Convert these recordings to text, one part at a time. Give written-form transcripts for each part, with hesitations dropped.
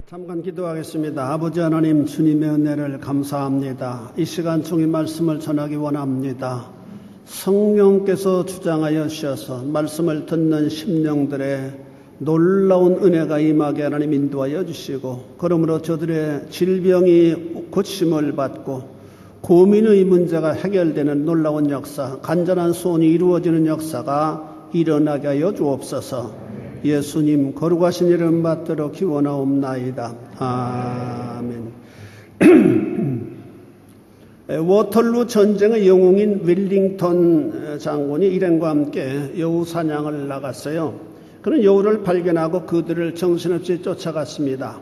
잠깐 기도하겠습니다. 아버지 하나님, 주님의 은혜를 감사합니다. 이 시간 주의 말씀을 전하기 원합니다. 성령께서 주장하여 주셔서 말씀을 듣는 심령들의 놀라운 은혜가 임하게 하나님 인도하여 주시고, 그러므로 저들의 질병이 고침을 받고 고민의 문제가 해결되는 놀라운 역사, 간절한 소원이 이루어지는 역사가 일어나게 하여 주옵소서. 예수님 거룩하신 이름 받들어 기원하옵나이다. 아멘. 워털루 전쟁의 영웅인 웰링턴 장군이 일행과 함께 여우 사냥을 나갔어요. 그는 여우를 발견하고 그들을 정신없이 쫓아갔습니다.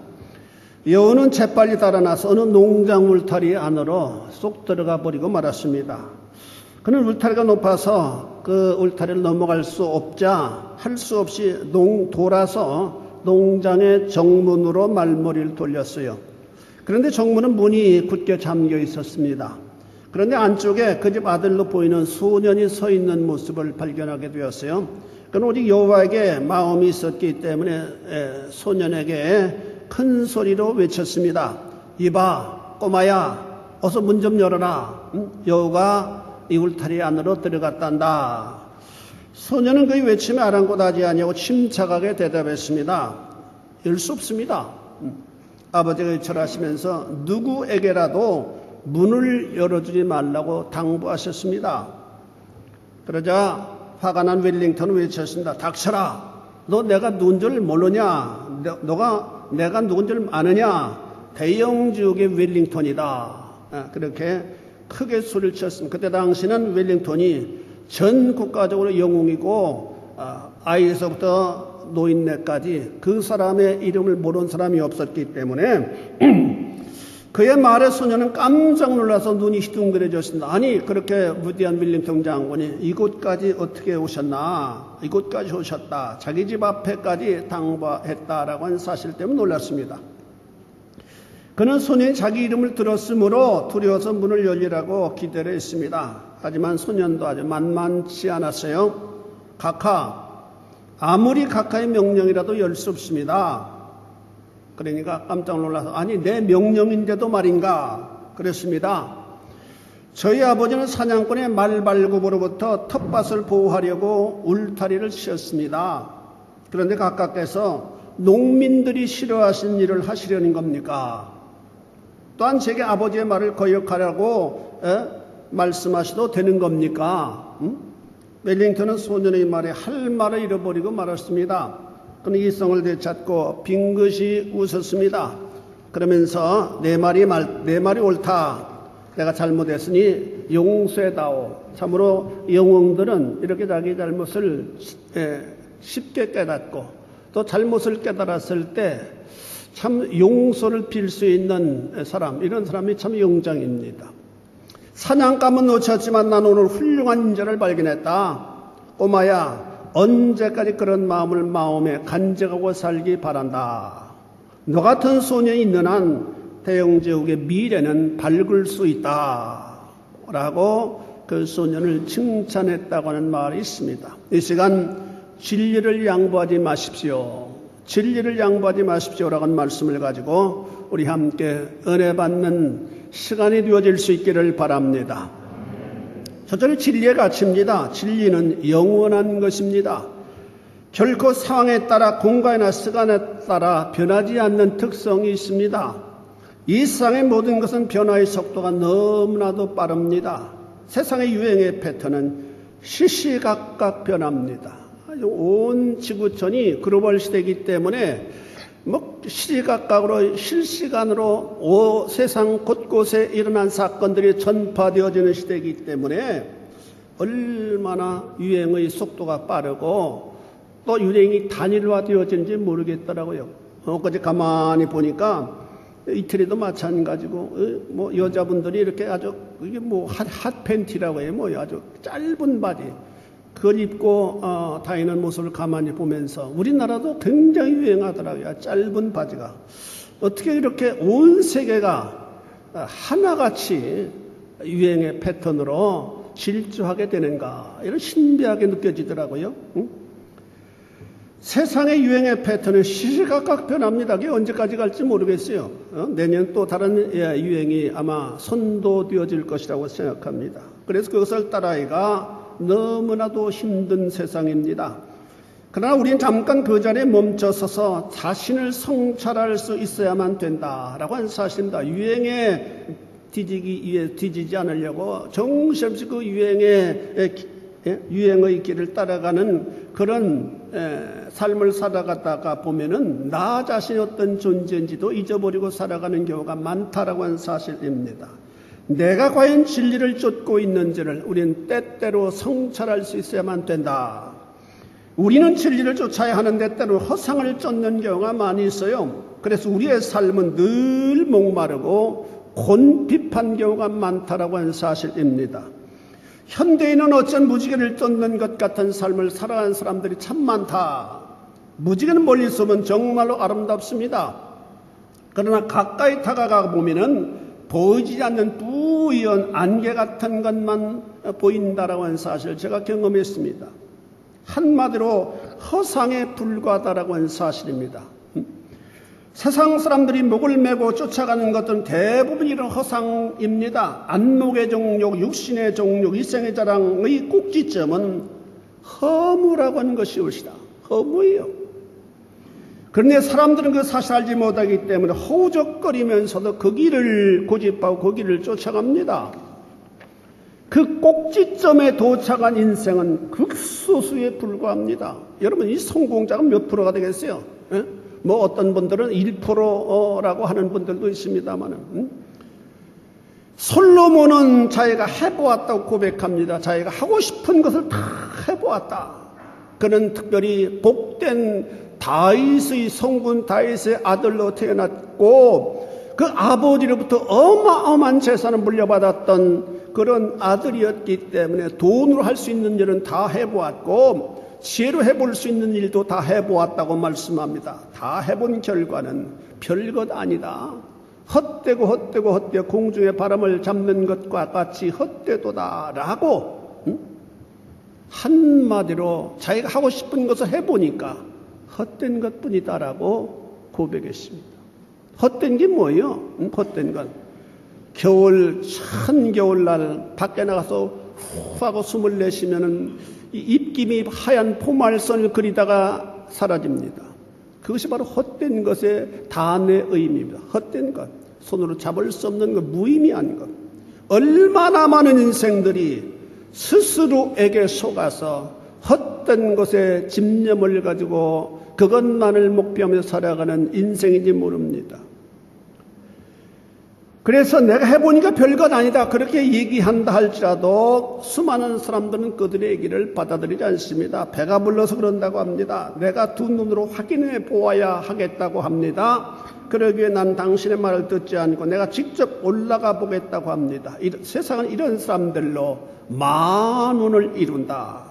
여우는 재빨리 달아나서 어느 농장 울타리 안으로 쏙 들어가 버리고 말았습니다. 그는 울타리가 높아서 그 울타리를 넘어갈 수 없자 할 수 없이 돌아서 농장의 정문으로 말머리를 돌렸어요. 그런데 정문은 문이 굳게 잠겨 있었습니다. 그런데 안쪽에 그 집 아들로 보이는 소년이 서 있는 모습을 발견하게 되었어요. 그는 오직 여호와에게 마음이 있었기 때문에 소년에게 큰 소리로 외쳤습니다. 이봐, 꼬마야, 어서 문 좀 열어라. 여우가 이 울타리 안으로 들어갔단다. 소년은 그의 외침에 아랑곳하지 아니하고 침착하게 대답했습니다. 열 수 없습니다. 아버지가 절하시면서 누구에게라도 문을 열어주지 말라고 당부하셨습니다. 그러자 화가 난 웰링턴은 외쳤습니다. 닥쳐라. 너 내가 누군 줄 모르냐? 너가 내가 누군 줄 아느냐? 대영지국의 웰링턴이다. 그렇게 크게 소리를 쳤습니다. 그때 당시는 웰링턴이 전 국가적으로 영웅이고 아이에서부터 노인네까지 그 사람의 이름을 모르는 사람이 없었기 때문에 그의 말에 소녀는 깜짝 놀라서 눈이 희둥그레졌습니다. 아니, 그렇게 위대한 웰링턴 장군이 이곳까지 어떻게 오셨나? 이곳까지 오셨다. 자기 집 앞에까지 당부했다라고 하는 사실 때문에 놀랐습니다. 그는 소년이 자기 이름을 들었으므로 두려워서 문을 열리라고 기대를 했습니다. 하지만 소년도 아주 만만치 않았어요. 아무리 각하의 명령이라도 열 수 없습니다. 그러니까 깜짝 놀라서 아니 내 명령인데도 말인가 그랬습니다. 저희 아버지는 사냥꾼의 말발굽으로부터 텃밭을 보호하려고 울타리를 씌웠습니다. 그런데 각하께서 농민들이 싫어하시는 일을 하시려는 겁니까? 또한 제게 아버지의 말을 거역하라고 말씀하셔도 되는 겁니까? 웰링턴은 소년의 말에 할 말을 잃어버리고 말았습니다. 그는 이성을 되찾고 빙긋이 웃었습니다. 그러면서 내 말이 옳다. 내가 잘못했으니 용서해다오. 참으로 영웅들은 이렇게 자기 잘못을 쉽게 깨닫고 또 잘못을 깨달았을 때 참 용서를 빌 수 있는 사람, 이런 사람이 참 용장입니다. 사냥감은 놓쳤지만 난 오늘 훌륭한 인재를 발견했다. 꼬마야, 언제까지 그런 마음을 마음에 간직하고 살기 바란다. 너 같은 소년이 있는 한 대영제국의 미래는 밝을 수 있다. 라고 그 소년을 칭찬했다고 하는 말이 있습니다. 이 시간 진리를 양보하지 마십시오. 진리를 양보하지 마십시오라고 하는 말씀을 가지고 우리 함께 은혜 받는 시간이 되어질 수 있기를 바랍니다. 첫째는 진리의 가치입니다. 진리는 영원한 것입니다. 결코 상황에 따라 공간이나 시간에 따라 변하지 않는 특성이 있습니다. 이 세상의 모든 것은 변화의 속도가 너무나도 빠릅니다. 세상의 유행의 패턴은 시시각각 변합니다. 온 지구촌이 글로벌 시대이기 때문에 시시각각으로 실시간으로 세상 곳곳에 일어난 사건들이 전파되어지는 시대이기 때문에 얼마나 유행의 속도가 빠르고 또 유행이 단일화되어지는지 모르겠더라고요. 엊그제 가만히 보니까 이태리도 마찬가지고 여자분들이 이렇게 아주 이게 핫 팬티라고 해요. 아주 짧은 바지 그걸 입고 다니는 모습을 가만히 보면서 우리나라도 굉장히 유행하더라고요. 짧은 바지가. 어떻게 이렇게 온 세계가 하나같이 유행의 패턴으로 질주하게 되는가, 이런 신비하게 느껴지더라고요. 세상의 유행의 패턴은 시시각각 변합니다. 그게 언제까지 갈지 모르겠어요. 내년 또 다른 유행이 아마 선도되어질 것이라고 생각합니다. 그래서 그것을 따라하기가 너무나도 힘든 세상입니다. 그러나 우리는 잠깐 그 자리에 멈춰서서 자신을 성찰할 수 있어야만 된다라고 하는 사실입니다. 유행에 뒤지지 않으려고 정신없이 그 유행의 길을 따라가는 그런 삶을 살아가다가 보면은 나 자신이 어떤 존재인지도 잊어버리고 살아가는 경우가 많다라고 하는 사실입니다. 내가 과연 진리를 쫓고 있는지를 우리는 때때로 성찰할 수 있어야만 된다. 우리는 진리를 쫓아야 하는데 때로 허상을 쫓는 경우가 많이 있어요. 그래서 우리의 삶은 늘 목마르고 곤핍한 경우가 많다라고 하는 사실입니다. 현대인은 어쩐 무지개를 쫓는 것 같은 삶을 살아가는 사람들이 참 많다. 무지개는 멀리서 보면 정말로 아름답습니다. 그러나 가까이 다가가 보면은 보이지 않는 뿌연 안개 같은 것만 보인다라고 하는 사실을 제가 경험했습니다. 한마디로 허상에 불과하다라고 하는 사실입니다. 세상 사람들이 목을 메고 쫓아가는 것들은 대부분 이런 허상입니다. 안목의 종욕, 육신의 종욕, 이생의 자랑의 꼭지점은 허무라고 하는 것이 옳시다. 허무예요. 그런데 사람들은 그 사실 알지 못하기 때문에 허우적거리면서도 그 길을 고집하고 그 길을 쫓아갑니다. 그 꼭지점에 도착한 인생은 극소수에 불과합니다. 여러분, 이 성공자가 몇 프로가 되겠어요? 뭐 어떤 분들은 1%라고 하는 분들도 있습니다만은 솔로몬은 자기가 해보았다고 고백합니다. 자기가 하고 싶은 것을 다 해보았다. 그는 특별히 복된 다윗의 성군 다윗의 아들로 태어났고 그 아버지로부터 어마어마한 재산을 물려받았던 그런 아들이었기 때문에 돈으로 할 수 있는 일은 다 해보았고 지혜로 해볼 수 있는 일도 다 해보았다고 말씀합니다. 다 해본 결과는 별것 아니다. 헛되고 공중의 바람을 잡는 것과 같이 헛되도다 라고 한마디로 자기가 하고 싶은 것을 해보니까 헛된 것뿐이다 라고 고백했습니다. 헛된 게 뭐예요? 헛된 건 겨울 한겨울날 밖에 나가서 후 하고 숨을 내쉬면은 입김이 하얀 포말선을 그리다가 사라집니다. 그것이 바로 헛된 것의 단의 의미입니다. 헛된 것, 손으로 잡을 수 없는 것, 무의미한 것. 얼마나 많은 인생들이 스스로에게 속아서 헛된 것에 집념을 가지고 그것만을 목표하며 살아가는 인생인지 모릅니다. 그래서 내가 해보니까 별것 아니다 그렇게 얘기한다 할지라도 수많은 사람들은 그들의 얘기를 받아들이지 않습니다. 배가 불러서 그런다고 합니다. 내가 두 눈으로 확인해 보아야 하겠다고 합니다. 그러기에 난 당신의 말을 듣지 않고 내가 직접 올라가 보겠다고 합니다. 세상은 이런 사람들로 만운을 이룬다.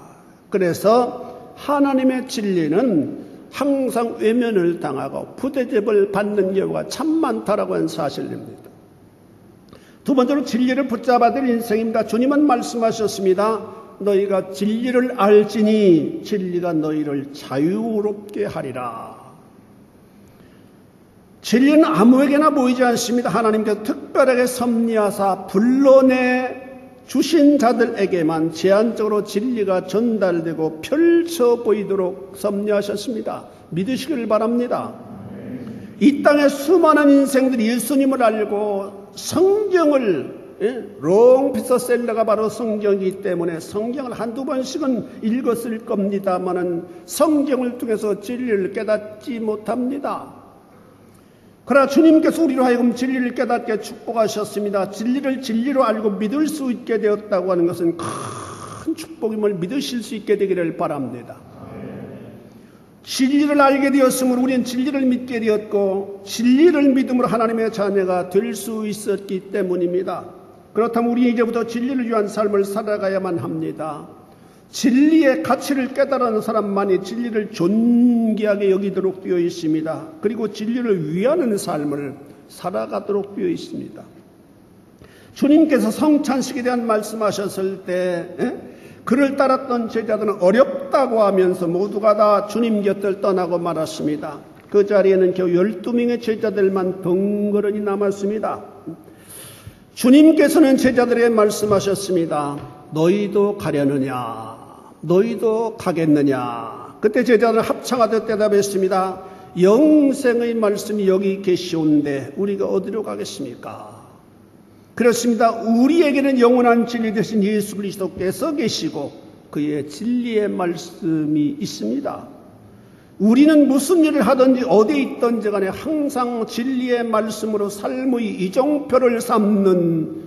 그래서 하나님의 진리는 항상 외면을 당하고 부대접을 받는 경우가 참 많다라고 하는 사실입니다. 두 번째로 진리를 붙잡아야 될 인생입니다. 주님은 말씀하셨습니다. 너희가 진리를 알지니 진리가 너희를 자유롭게 하리라. 진리는 아무에게나 보이지 않습니다. 하나님께서 특별하게 섭리하사 불러내 주신 자들에게만 제한적으로 진리가 전달되고 펼쳐 보이도록 섭리하셨습니다. 믿으시기를 바랍니다. 이 땅에 수많은 인생들이 예수님을 알고 성경을 롱피서셀러가 바로 성경이기 때문에 성경을 한두 번씩은 읽었을 겁니다마는 성경을 통해서 진리를 깨닫지 못합니다. 그러나 주님께서 우리로 하여금 진리를 깨닫게 축복하셨습니다. 진리를 진리로 알고 믿을 수 있게 되었다고 하는 것은 큰 축복임을 믿으실 수 있게 되기를 바랍니다. 진리를 알게 되었으므로 우리는 진리를 믿게 되었고 진리를 믿음으로 하나님의 자녀가 될 수 있었기 때문입니다. 그렇다면 우리는 이제부터 진리를 위한 삶을 살아가야만 합니다. 진리의 가치를 깨달은 사람만이 진리를 존귀하게 여기도록 되어 있습니다. 그리고 진리를 위하는 삶을 살아가도록 되어 있습니다. 주님께서 성찬식에 대한 말씀하셨을 때 그를 따랐던 제자들은 어렵다고 하면서 모두가 다 주님 곁을 떠나고 말았습니다. 그 자리에는 겨우 12명의 제자들만 덩그러니 남았습니다. 주님께서는 제자들에게 말씀하셨습니다. 너희도 가려느냐? 너희도 가겠느냐? 그때 제자들은 합창하듯 대답했습니다. 영생의 말씀이 여기 계시온데 우리가 어디로 가겠습니까? 그렇습니다. 우리에게는 영원한 진리 되신 예수 그리스도께서 계시고 그의 진리의 말씀이 있습니다. 우리는 무슨 일을 하든지 어디에 있든지 간에 항상 진리의 말씀으로 삶의 이정표를 삼는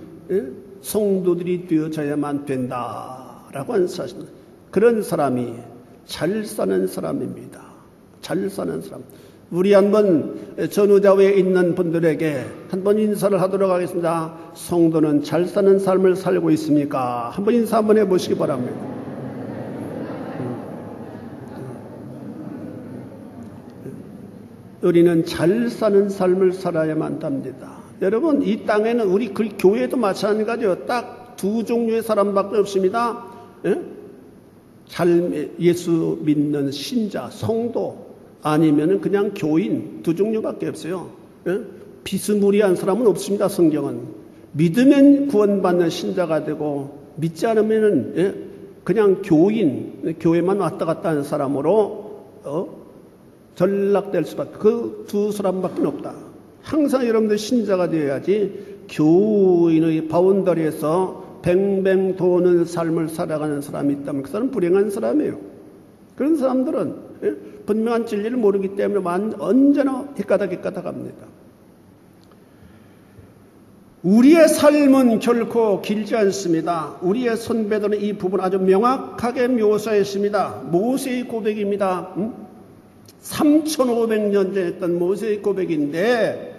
성도들이 되어져야만 된다라고 하는 사실입니다. 그런 사람이 잘 사는 사람입니다. 잘 사는 사람. 우리 한번 전우자회에 있는 분들에게 한번 인사를 하도록 하겠습니다. 성도는 잘 사는 삶을 살고 있습니까? 한번 인사 한번 해보시기 바랍니다. 우리는 잘 사는 삶을 살아야만 합니다. 여러분, 이 땅에는 우리 그 교회도 마찬가지예요. 딱 두 종류의 사람밖에 없습니다. 예수 믿는 신자, 성도, 아니면은 그냥 교인, 두 종류밖에 없어요. 비스무리한 사람은 없습니다. 성경은 믿으면 구원받는 신자가 되고 믿지 않으면은 그냥 교인, 교회만 왔다 갔다 하는 사람으로 전락될 수밖에. 그 두 사람밖에 없다. 항상 여러분들 신자가 되어야지 교인의 바운더리에서 뱅뱅 도는 삶을 살아가는 사람이 있다면 그 사람은 불행한 사람이에요. 그런 사람들은 분명한 진리를 모르기 때문에 언제나 헷가닥합니다. 우리의 삶은 결코 길지 않습니다. 우리의 선배들은 이 부분 아주 명확하게 묘사했습니다. 모세의 고백입니다. 3,500년 전에 했던 모세의 고백인데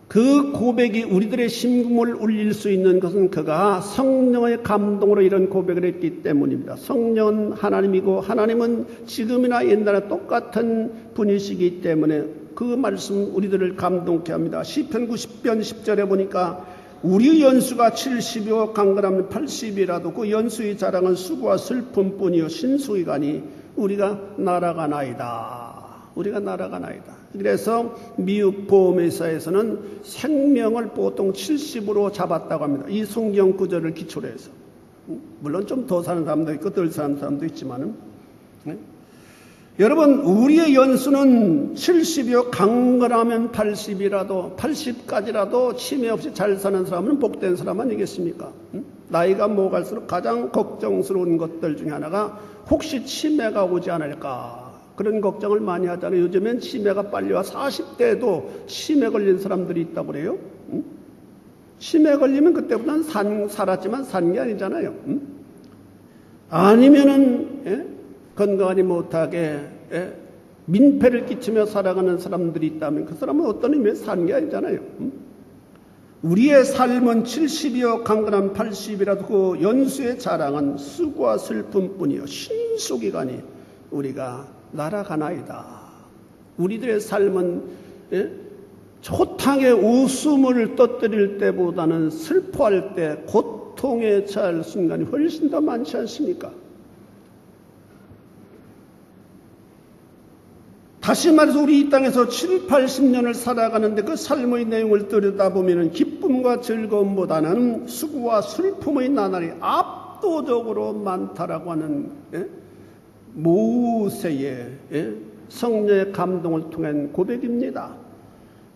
그 고백이 우리들의 심금을 울릴 수 있는 것은 그가 성령의 감동으로 이런 고백을 했기 때문입니다. 성령은 하나님이고 하나님은 지금이나 옛날에 똑같은 분이시기 때문에 그 말씀 우리들을 감동케 합니다. 시편 90편 10절에 보니까 우리 연수가 70이요 강건하면 80이라도 그 연수의 자랑은 수고와 슬픔뿐이요 신수이가니 우리가 날아가나이다. 우리가 날아가나이다. 그래서 미국 보험회사에서는 생명을 보통 70으로 잡았다고 합니다. 이 성경 구절을 기초로 해서. 물론 좀 더 사는 사람도 있고 덜 사는 사람도 있지만은. 여러분, 우리의 연수는 70이요 강건하면 80이라도 80까지라도 치매 없이 잘 사는 사람은 복된 사람 아니겠습니까? 나이가 먹을수록 가장 걱정스러운 것들 중에 하나가 혹시 치매가 오지 않을까? 그런 걱정을 많이 하잖아요. 요즘엔 치매가 빨리 와. 40대에도 치매 걸린 사람들이 있다고 그래요. 치매 걸리면 그때보다는 살았지만 산 게 아니잖아요. 아니면은 건강하지 못하게 민폐를 끼치며 살아가는 사람들이 있다면 그 사람은 어떤 의미에서 산 게 아니잖아요. 우리의 삶은 70이요 강건한 80이라도 그 연수의 자랑은 수고와 슬픔뿐이요 신수기간이 우리가 날아가나이다. 우리들의 삶은 초탕에 웃음을 떠뜨릴 때보다는 슬퍼할 때 고통에 처할 순간이 훨씬 더 많지 않습니까? 다시 말해서 우리 이 땅에서 7, 80년을 살아가는데 그 삶의 내용을 들여다보면 기쁨과 즐거움보다는 수고와 슬픔의 나날이 압도적으로 많다라고 하는 모세의 성령의 감동을 통한 고백입니다.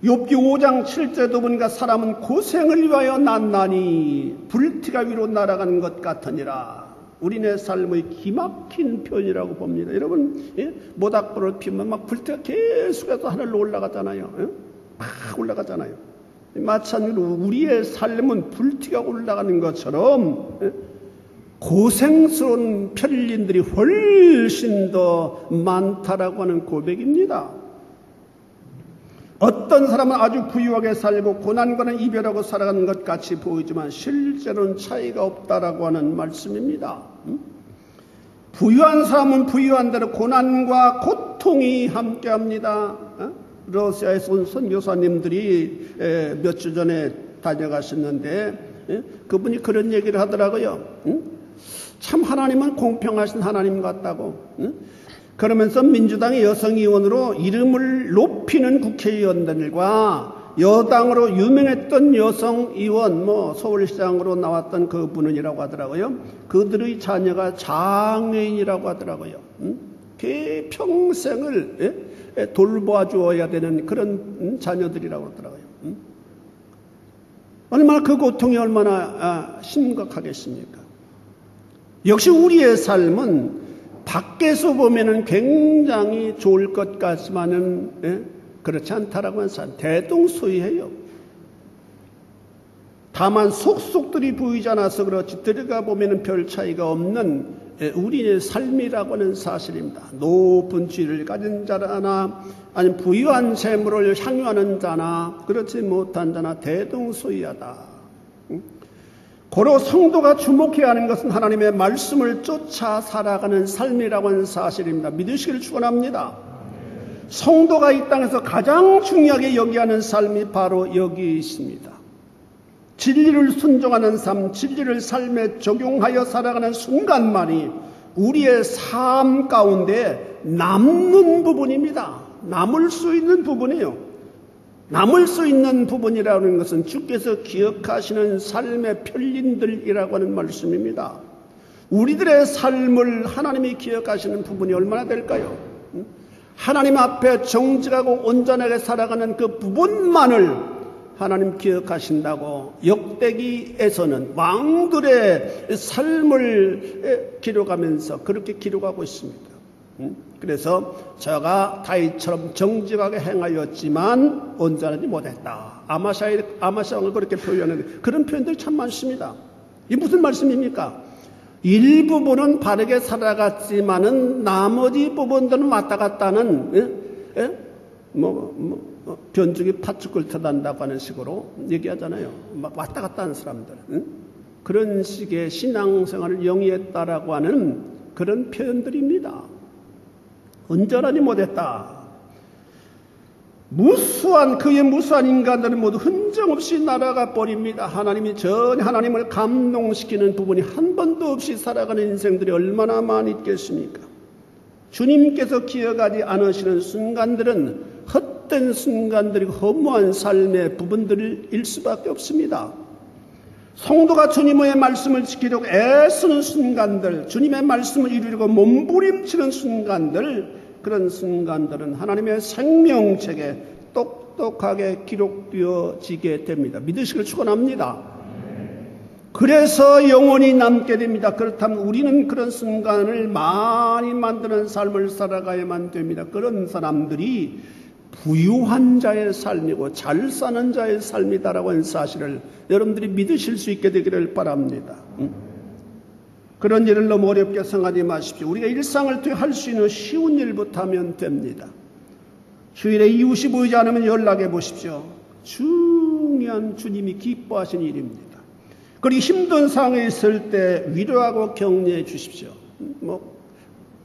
욥기 5장 7절에도 보니까 사람은 고생을 위하여 난나니 불티가 위로 날아가는 것 같으니라. 우리네 삶의 기막힌 표현이라고 봅니다. 여러분, 모닥불을 피우면 막 불티가 계속해서 하늘로 올라가잖아요. 막 올라가잖아요. 마찬가지로 우리의 삶은 불티가 올라가는 것처럼 고생스러운 편린들이 훨씬 더 많다라고 하는 고백입니다. 어떤 사람은 아주 부유하게 살고 고난과는 이별하고 살아가는 것 같이 보이지만 실제로는 차이가 없다라고 하는 말씀입니다. 부유한 사람은 부유한 대로 고난과 고통이 함께합니다. 러시아에서 온 선교사님들이 몇 주 전에 다녀가셨는데 그분이 그런 얘기를 하더라고요. 참 하나님은 공평하신 하나님 같다고. 그러면서 민주당의 여성 의원으로 이름을 높이는 국회의원들과 여당으로 유명했던 여성 의원, 서울시장으로 나왔던 그분이라고 하더라고요. 그들의 자녀가 장애인이라고 하더라고요. 그 평생을 돌보아 주어야 되는 그런 자녀들이라고 하더라고요. 얼마나 그 고통이 얼마나 심각하겠습니까? 역시 우리의 삶은 밖에서 보면은 굉장히 좋을 것 같지만은 그렇지 않다라고 하는 사람 대동소이해요. 다만 속속들이 보이지 않아서 그렇지 들어가 보면은 별 차이가 없는 우리의 삶이라고 하는 사실입니다. 높은 지위를 가진 자나 아니면 부유한 재물을 향유하는 자나 그렇지 못한 자나 대동소이하다. 고로 성도가 주목해야 하는 것은 하나님의 말씀을 쫓아 살아가는 삶이라고 하는 사실입니다. 믿으시기를 축원합니다. 성도가 이 땅에서 가장 중요하게 여기야 하는 삶이 바로 여기 있습니다. 진리를 순종하는 삶, 진리를 삶에 적용하여 살아가는 순간만이 우리의 삶 가운데 남는 부분입니다. 남을 수 있는 부분이에요. 남을 수 있는 부분이라는 것은 주께서 기억하시는 삶의 편린들이라고 하는 말씀입니다. 우리들의 삶을 하나님이 기억하시는 부분이 얼마나 될까요? 하나님 앞에 정직하고 온전하게 살아가는 그 부분만을 하나님 기억하신다고 역대기에서는 왕들의 삶을 기록하면서 그렇게 기록하고 있습니다. 그래서 저가 다윗처럼 정직하게 행하였지만 온전하지 못했다. 아마샤왕을 그렇게 표현하는 그런 표현들이 참 많습니다. 이게 무슨 말씀입니까? 일부분은 바르게 살아갔지만은 나머지 부분들은 왔다 갔다 하는 변죽이 팥죽을 터단다고 하는 식으로 얘기하잖아요. 막 왔다 갔다 하는 사람들. 그런 식의 신앙생활을 영위했다라고 하는 그런 표현들입니다. 온전하지 못했다. 그의 무수한 인간들은 모두 흔적없이 날아가 버립니다. 하나님이 전혀 하나님을 감동시키는 부분이 한 번도 없이 살아가는 인생들이 얼마나 많이 있겠습니까? 주님께서 기억하지 않으시는 순간들은 헛된 순간들이고 허무한 삶의 부분들일 수밖에 없습니다. 성도가 주님의 말씀을 지키려고 애쓰는 순간들, 주님의 말씀을 이루려고 몸부림치는 순간들, 그런 순간들은 하나님의 생명책에 똑똑하게 기록되어지게 됩니다. 믿으시길 축원합니다. 그래서 영원히 남게 됩니다. 그렇다면 우리는 그런 순간을 많이 만드는 삶을 살아가야만 됩니다. 그런 사람들이 부유한 자의 삶이고 잘 사는 자의 삶이다라고 하는 사실을 여러분들이 믿으실 수 있게 되기를 바랍니다. 그런 일을 너무 어렵게 생각하지 마십시오. 우리가 일상을 통해 할 수 있는 쉬운 일부터 하면 됩니다. 휴일에 이웃이 보이지 않으면 연락해 보십시오. 중요한 주님이 기뻐하신 일입니다. 그리고 힘든 상황에 있을 때 위로하고 격려해 주십시오.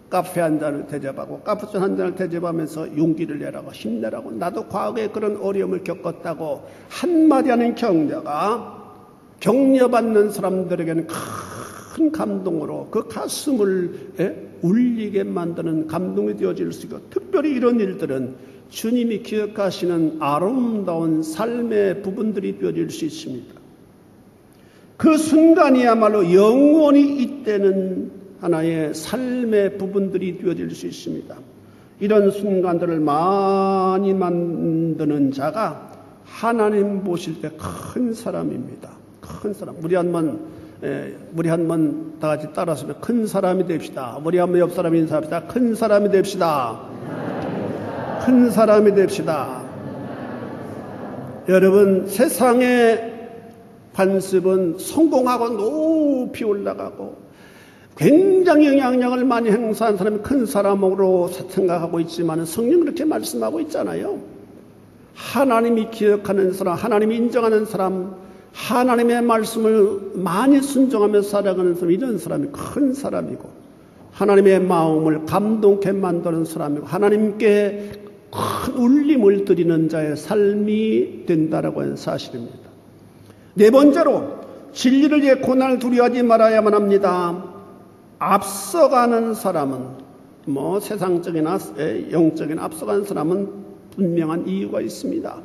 카페 한 잔을 대접하고 카푸치노 한 잔을 대접하면서 용기를 내라고 힘내라고 나도 과거에 그런 어려움을 겪었다고 한마디 하는 격려가 격려받는 사람들에게는 큰 감동으로 그 가슴을 울리게 만드는 감동이 되어질 수 있고 특별히 이런 일들은 주님이 기억하시는 아름다운 삶의 부분들이 되어질 수 있습니다. 그 순간이야말로 영원히 잇대는 하나의 삶의 부분들이 되어질 수 있습니다. 이런 순간들을 많이 만드는 자가 하나님 보실 때 큰 사람입니다. 큰 사람. 우리 한번 다 같이 따라서 큰 사람이 됩시다. 우리 한번 옆 사람 인사합시다. 큰 사람이 됩시다. 큰 사람이 됩시다. 여러분, 세상의 관습은 성공하고 높이 올라가고 굉장히 영향력을 많이 행사한 사람이 큰 사람으로 생각하고 있지만 성경은 그렇게 말씀하고 있잖아요. 하나님이 기억하는 사람, 하나님이 인정하는 사람, 하나님의 말씀을 많이 순종하며 살아가는 사람, 이런 사람이 큰 사람이고 하나님의 마음을 감동케 만드는 사람이고 하나님께 큰 울림을 드리는 자의 삶이 된다라고 하는 사실입니다. 네 번째로 진리를 위해 고난을 두려워하지 말아야만 합니다. 앞서가는 사람은 세상적이나 영적인 앞서가는 사람은 분명한 이유가 있습니다.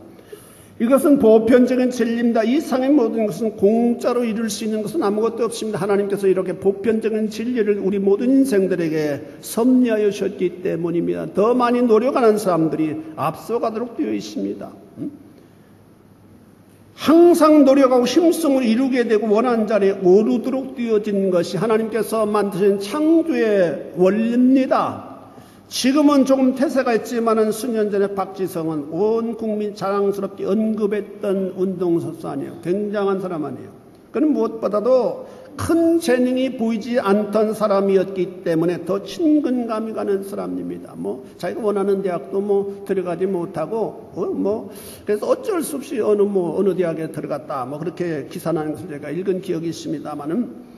이것은 보편적인 진리입니다. 이 세상의 모든 것은 공짜로 이룰 수 있는 것은 아무것도 없습니다. 하나님께서 이렇게 보편적인 진리를 우리 모든 인생들에게 섭리하여 주셨기 때문입니다. 더 많이 노력하는 사람들이 앞서가도록 되어 있습니다. 항상 노력하고 힘쓰고 이루게 되고 원하는 자리에 오르도록 되어진 것이 하나님께서 만드신 창조의 원리입니다. 지금은 조금 태세가 있지만은 수년 전에 박지성은 온 국민 자랑스럽게 언급했던 운동선수 아니에요. 굉장한 사람 아니에요. 그는 무엇보다도 큰 재능이 보이지 않던 사람이었기 때문에 더 친근감이 가는 사람입니다. 자기가 원하는 대학도 들어가지 못하고 그래서 어쩔 수 없이 어느 대학에 들어갔다 그렇게 기사 나는 것을 제가 읽은 기억이 있습니다만은,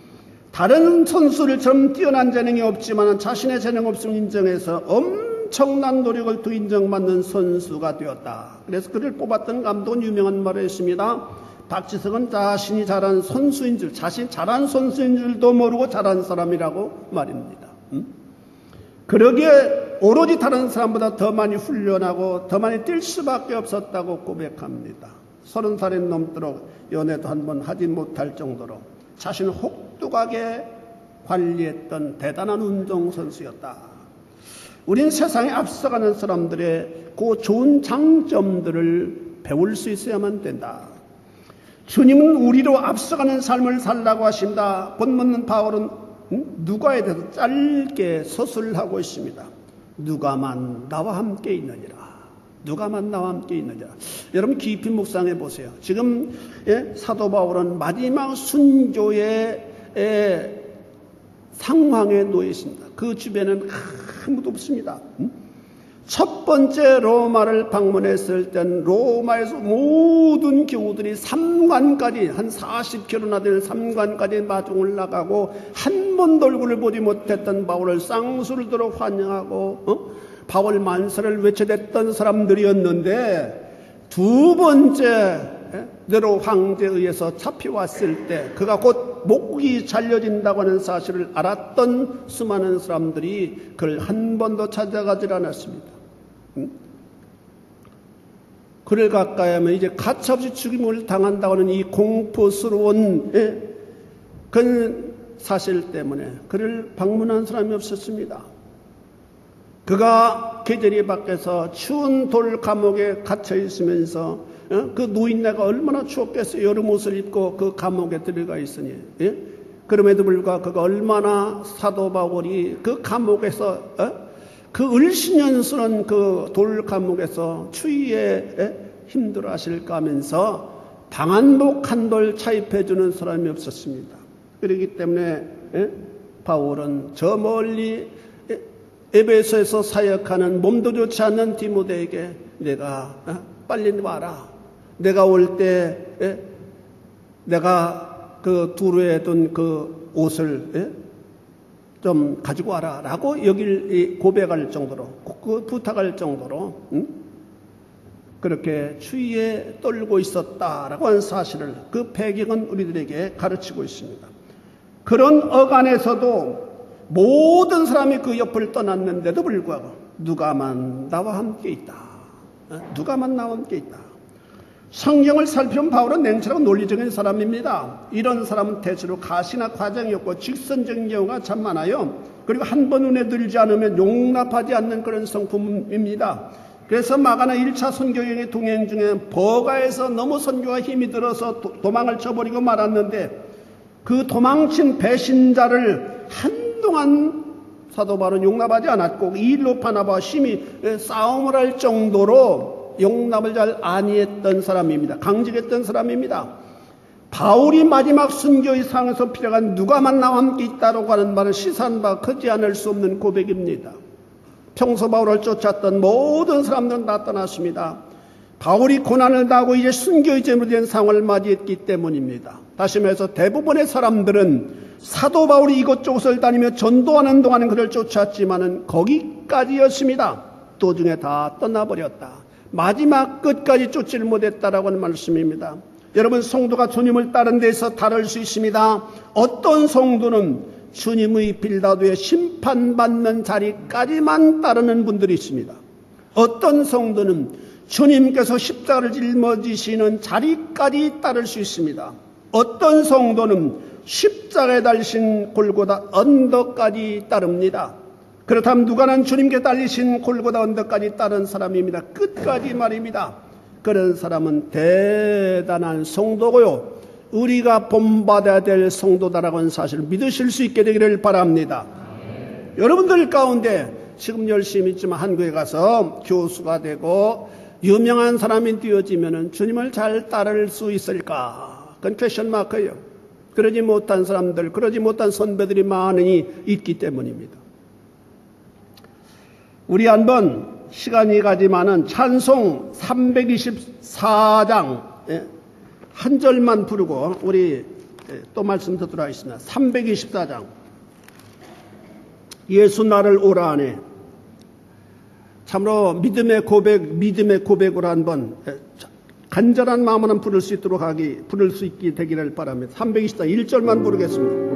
다른 선수들처럼 뛰어난 재능이 없지만 자신의 재능 없음을 인정해서 엄청난 노력을 더 인정받는 선수가 되었다. 그래서 그를 뽑았던 감독은 유명한 말을 했습니다. 박지성은 자신이 잘한 선수인 줄, 자신 잘한 선수인 줄도 모르고 잘한 사람이라고 말입니다. 그러기에 오로지 다른 사람보다 더 많이 훈련하고 더 많이 뛸 수밖에 없었다고 고백합니다. 30살이 넘도록 연애도 한 번 하지 못할 정도로 자신을 혹독하게 관리했던 대단한 운동선수였다. 우린 세상에 앞서가는 사람들의 그 좋은 장점들을 배울 수 있어야만 된다. 주님은 우리로 앞서가는 삶을 살라고 하십니다. 본문 바울은 누가에 대해서 짧게 서술하고 있습니다. 누가만 나와 함께 있느니라. 누가만 나와 함께 있느니라. 여러분 깊이 묵상해 보세요. 지금 사도 바울은 마지막 순교의 상황에 놓여 있습니다. 그 주변에는 아무도 없습니다. 첫 번째 로마를 방문했을 땐 로마에서 모든 교우들이 삼관까지 한 40km나 되는 삼관까지 마중을 나가고 한 번도 얼굴을 보지 못했던 바울을 쌍수를 들어 환영하고 바울 만세를 외쳐댔던 사람들이었는데, 두 번째 네로 황제에 의해서 잡혀왔을 때 그가 곧 목이 잘려진다고 하는 사실을 알았던 수많은 사람들이 그를 한 번도 찾아가질 않았습니다. 그를 가까이 하면 이제 가차없이 죽임을 당한다고 하는 이 공포스러운 그 사실 때문에 그를 방문한 사람이 없었습니다. 그가 계절이 밖에서 추운 돌 감옥에 갇혀 있으면서 그 노인네가 얼마나 추웠겠어요. 여름 옷을 입고 그 감옥에 들어가 있으니. 그럼에도 불구하고 그가 얼마나 사도 바울이 그 감옥에서 그 을신연스러운 그 돌 감옥에서 추위에 힘들어 하실까 하면서 방한복 한 돌 차입해 주는 사람이 없었습니다. 그렇기 때문에 바울은 저 멀리 에베소에서 사역하는 몸도 좋지 않는 디모데에게 내가 빨리 와라. 내가 올 때 내가 그 두루에 둔 그 옷을 좀 가지고 와라 라고 고백할 정도로, 그 부탁할 정도로 그렇게 추위에 떨고 있었다라고 하는 사실을, 그 배경은 우리들에게 가르치고 있습니다. 그런 어간에서도 모든 사람이 그 옆을 떠났는데도 불구하고 누가만 나와 함께 있다. 누가만 나와 함께 있다. 성경을 살펴본 바울은 냉철하고 논리적인 사람입니다. 이런 사람은 대체로 가시나 과정이 없고 직선적인 경우가 참 많아요. 그리고 한 번 눈에 들지 않으면 용납하지 않는 그런 성품입니다. 그래서 마가나 1차 선교여행의 동행 중에 버가에서 너무 선교가 힘이 들어서 도망을 쳐버리고 말았는데, 그 도망친 배신자를 한동안 사도 바울은 용납하지 않았고 이 일로 바나바와 심히 싸움을 할 정도로 용납을 잘 아니했던 사람입니다. 강직했던 사람입니다. 바울이 마지막 순교의 상에서 필요한 누가만 나와 함께 있다라고 하는 말은 시사한 바 크지 않을 수 없는 고백입니다. 평소 바울을 쫓았던 모든 사람들은 다 떠났습니다. 바울이 고난을 당하고 이제 순교의 제물이 된 상황을 맞이했기 때문입니다. 다시 말해서 대부분의 사람들은 사도 바울이 이곳저곳을 다니며 전도하는 동안은 그를 쫓았지만은 거기까지였습니다. 도중에 다 떠나버렸다. 마지막 끝까지 쫓지를 못했다라고 하는 말씀입니다. 여러분, 성도가 주님을 따른 데서 다를 수 있습니다. 어떤 성도는 주님의 빌라도에 심판받는 자리까지만 따르는 분들이 있습니다. 어떤 성도는 주님께서 십자가를 짊어지시는 자리까지 따를 수 있습니다. 어떤 성도는 십자가에 달리신 골고다 언덕까지 따릅니다. 그렇다면 누가는 주님께 달리신 골고다 언덕까지 따른 사람입니다. 끝까지 말입니다. 그런 사람은 대단한 성도고요, 우리가 본받아야 될 성도다라고 하는 사실을 믿으실 수 있게 되기를 바랍니다. 여러분들 가운데 지금 열심히 있지만 한국에 가서 교수가 되고 유명한 사람이 되어지면 주님을 잘 따를 수 있을까? 그건 퀘션 마크예요. 그러지 못한 사람들, 그러지 못한 선배들이 많이 있기 때문입니다. 우리 한번 시간이 가지만은 찬송 324장 한 절만 부르고 우리 또 말씀 듣도록 하겠습니다. 324장. 예수 나를 오라 하네. 참으로 믿음의 고백으로 한번 간절한 마음으로 부를 수 있게 되기를 바랍니다. 324장 1절만 부르겠습니다.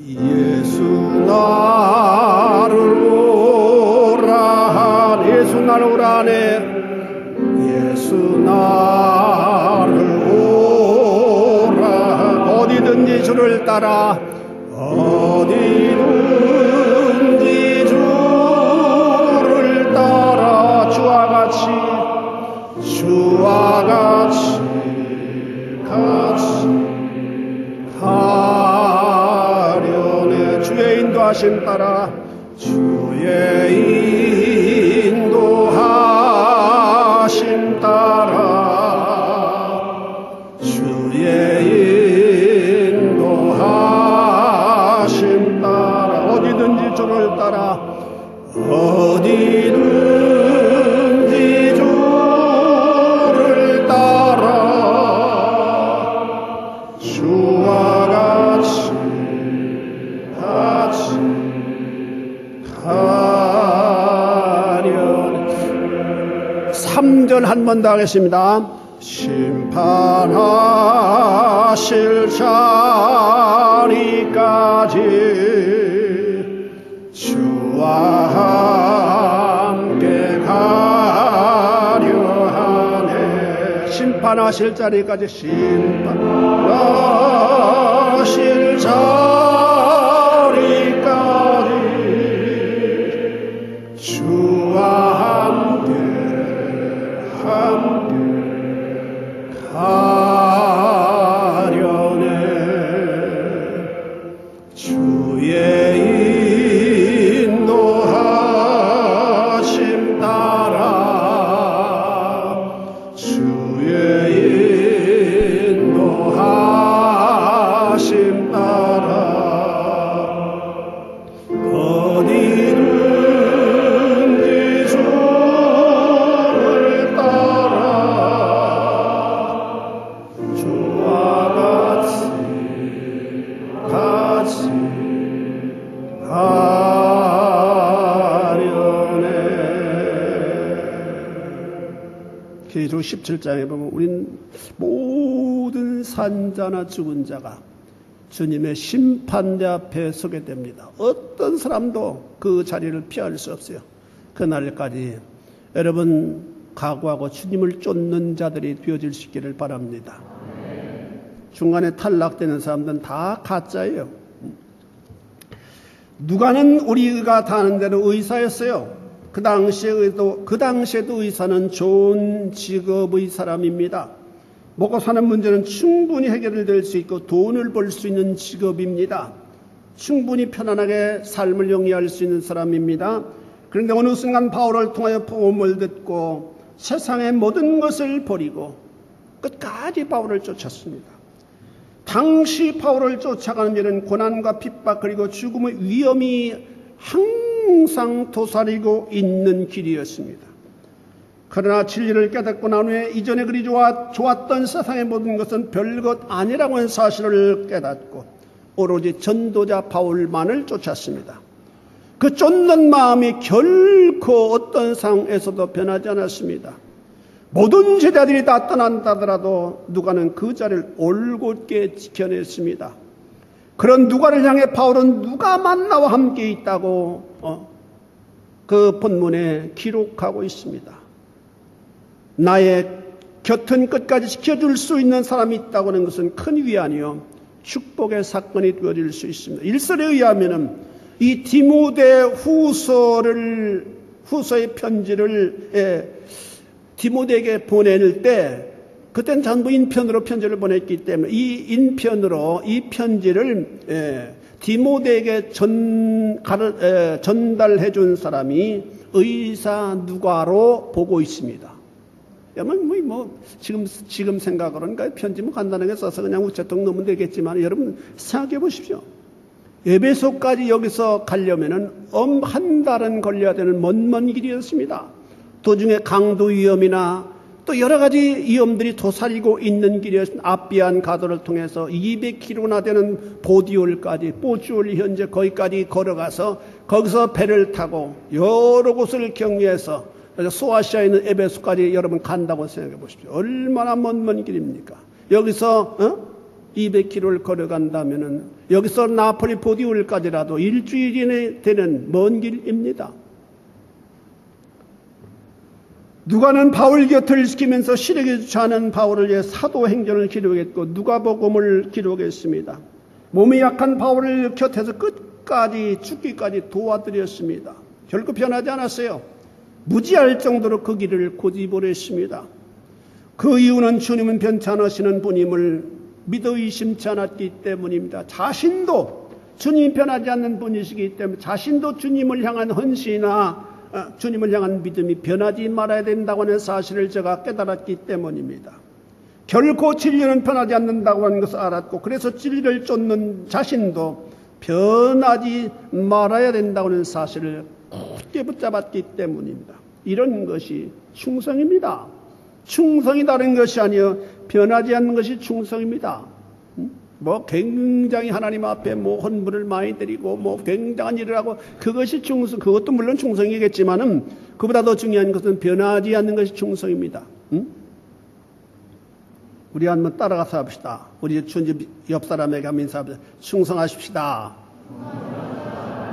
예수 나를 오라 하네. 예수 나를 오라 하네. 예수 나를 오라. 어디든지 주를 따라, 어디든지 주를 따라 주와 같이 하려네. 주의 인도하심 따라, 주의 인도하심 따라, 주의 인도하심 따라, 어디든지 주를 따라, 어디든지 주를 따라 주와 같이 하려네. 3절 한 번 더 하겠습니다. 심판하실 자리까지 주와 함께 가려 하네. 심판하실 자리까지, 심판하실 자리까지 주와 함께 가려네. 주의 인도하심 따라, 주의 인도하심 따라, 어디든지 주를 따라 주와 같이 하려네. 계시록 17장에 보면 우린 모든 산자나 죽은 자가 주님의 심판대 앞에 서게 됩니다. 어떤 사람도 그 자리를 피할 수 없어요. 그날까지 여러분 각오하고 주님을 쫓는 자들이 되어질 수 있기를 바랍니다. 중간에 탈락되는 사람들은 다 가짜예요. 누가는 우리가 다 아는 대로 의사였어요. 그 당시에도 의사는 좋은 직업의 사람입니다. 먹고 사는 문제는 충분히 해결될 수 있고 돈을 벌 수 있는 직업입니다. 충분히 편안하게 삶을 영위할 수 있는 사람입니다. 그런데 어느 순간 바울을 통하여 복음을 듣고 세상의 모든 것을 버리고 끝까지 바울을 쫓았습니다. 당시 바울을 쫓아가는 일은 고난과 핍박 그리고 죽음의 위험이 항상 도사리고 있는 길이었습니다. 그러나 진리를 깨닫고 난 후에 이전에 그리 좋았던 세상의 모든 것은 별것 아니라고 하는 사실을 깨닫고 오로지 전도자 바울만을 쫓았습니다. 그 쫓는 마음이 결코 어떤 상황에서도 변하지 않았습니다. 모든 제자들이 다 떠난다더라도 누가는 그 자리를 올곧게 지켜냈습니다. 그런 누가를 향해 바울은 누가만 나와 함께 있다고 그 본문에 기록하고 있습니다. 나의 곁은 끝까지 지켜줄 수 있는 사람이 있다고 하는 것은 큰 위안이요 축복의 사건이 되어질 수 있습니다. 일설에 의하면 이 디모데 후서의 편지를 디모데에게 보낼 때 그때는 전부 인편으로 편지를 보냈기 때문에 이 인편으로 이 편지를 디모데에게 전달해 준 사람이 의사 누가로 보고 있습니다. 지금 생각으로는 편지 간단하게 써서 그냥 우체통 넣으면 되겠지만 여러분 생각해 보십시오. 에베소까지 여기서 가려면은 한 달은 걸려야 되는 먼 길이었습니다. 도중에 강도 위험이나 또 여러 가지 위험들이 도사리고 있는 길이었습니다. 아비안 가도를 통해서 200km나 되는 보디올까지 현재 거기까지 걸어가서 거기서 배를 타고 여러 곳을 경유해서 소아시아에 있는 에베소까지 여러분 간다고 생각해 보십시오. 얼마나 먼 길입니까? 여기서 200km를 걸어간다면은 여기서 나폴리 보디올까지라도 일주일이 되는 먼 길입니다. 누가는 바울 곁을 지키면서 시력에 주차하는 바울을 위해 사도행전을 기록했고 누가복음을 기록했습니다. 몸이 약한 바울을 곁에서 끝까지 죽기까지 도와드렸습니다. 결코 변하지 않았어요. 무지할 정도로 그 길을 고집을 그 이유는 주님은 변치 않으시는 분임을 믿어 의심치 않았기 때문입니다. 자신도 주님이 변하지 않는 분이시기 때문에 자신도 주님을 향한 헌신이나 주님을 향한 믿음이 변하지 말아야 된다고 하는 사실을 제가 깨달았기 때문입니다. 결코 진리는 변하지 않는다고 하는 것을 알았고 그래서 진리를 쫓는 자신도 변하지 말아야 된다고 하는 사실을 굳게 붙잡았기 때문입니다. 이런 것이 충성입니다. 충성이 다른 것이 아니요 변하지 않는 것이 충성입니다. 굉장히 하나님 앞에 헌물을 많이 드리고 굉장한 일을 하고 그것이 충성, 그것도 물론 충성이겠지만은 그보다 더 중요한 것은 변하지 않는 것이 충성입니다. 우리 한번 따라가서 합시다. 우리 주님 옆 사람에게 한번 인사합시다. 충성하십시다.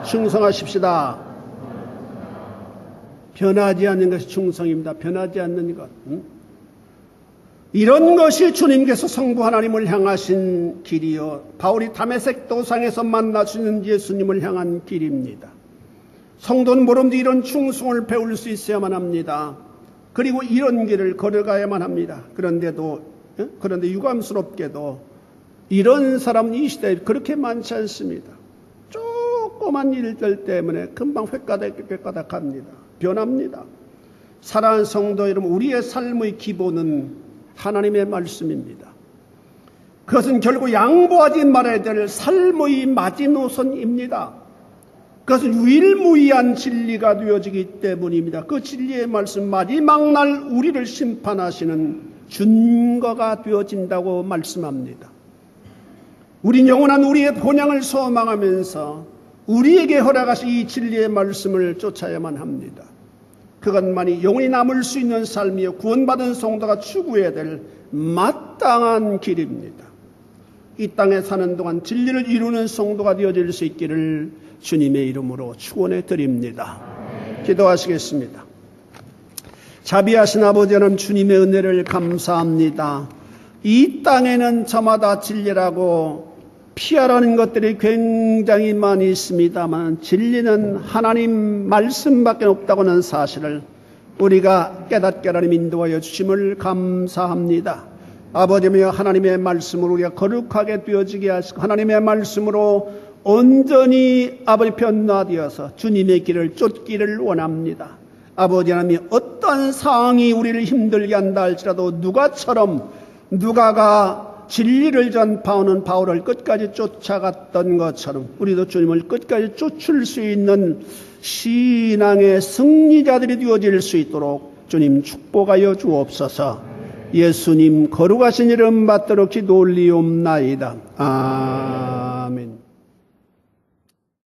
충성하십시다. 변하지 않는 것이 충성입니다. 변하지 않는 것. 이런 것이 주님께서 성부 하나님을 향하신 길이요 바울이 다메섹 도상에서 만나시는 예수님을 향한 길입니다. 성도는 모름도 이런 충성을 배울 수 있어야만 합니다. 그리고 이런 길을 걸어가야만 합니다. 그런데 유감스럽게도 이런 사람은 이 시대에 그렇게 많지 않습니다. 조그만 일들 때문에 금방 획가닥합니다. 변합니다. 사랑하는 성도 여러분, 우리의 삶의 기본은 하나님의 말씀입니다. 그것은 결국 양보하지 말아야 될 삶의 마지노선입니다. 그것은 유일무이한 진리가 되어지기 때문입니다. 그 진리의 말씀 마지막 날 우리를 심판하시는 준거가 되어진다고 말씀합니다. 우린 영원한 우리의 본향을 소망하면서 우리에게 허락하신 이 진리의 말씀을 쫓아야만 합니다. 그것만이 영원히 남을 수 있는 삶이요 구원받은 성도가 추구해야 될 마땅한 길입니다. 이 땅에 사는 동안 진리를 이루는 성도가 되어질 수 있기를 주님의 이름으로 축원해 드립니다. 기도하시겠습니다. 자비하신 아버지 하나님, 주님의 은혜를 감사합니다. 이 땅에는 저마다 진리라고 피하라는 것들이 굉장히 많이 있습니다만 진리는 하나님 말씀밖에 없다고 하는 사실을 우리가 깨닫게 하나님 인도하여 주심을 감사합니다. 아버지며 하나님의 말씀으로 우리가 거룩하게 되어지게 하시고 하나님의 말씀으로 온전히 아버지 변화되어서 주님의 길을 쫓기를 원합니다. 아버지 하나님이 어떤 상황이 우리를 힘들게 한다 할지라도 누가가 진리를 전파하는 바울을 끝까지 쫓아갔던 것처럼 우리도 주님을 끝까지 쫓을 수 있는 신앙의 승리자들이 되어질 수 있도록 주님 축복하여 주옵소서. 예수님 거룩하신 이름 받도록 기도 올리옵나이다. 아멘.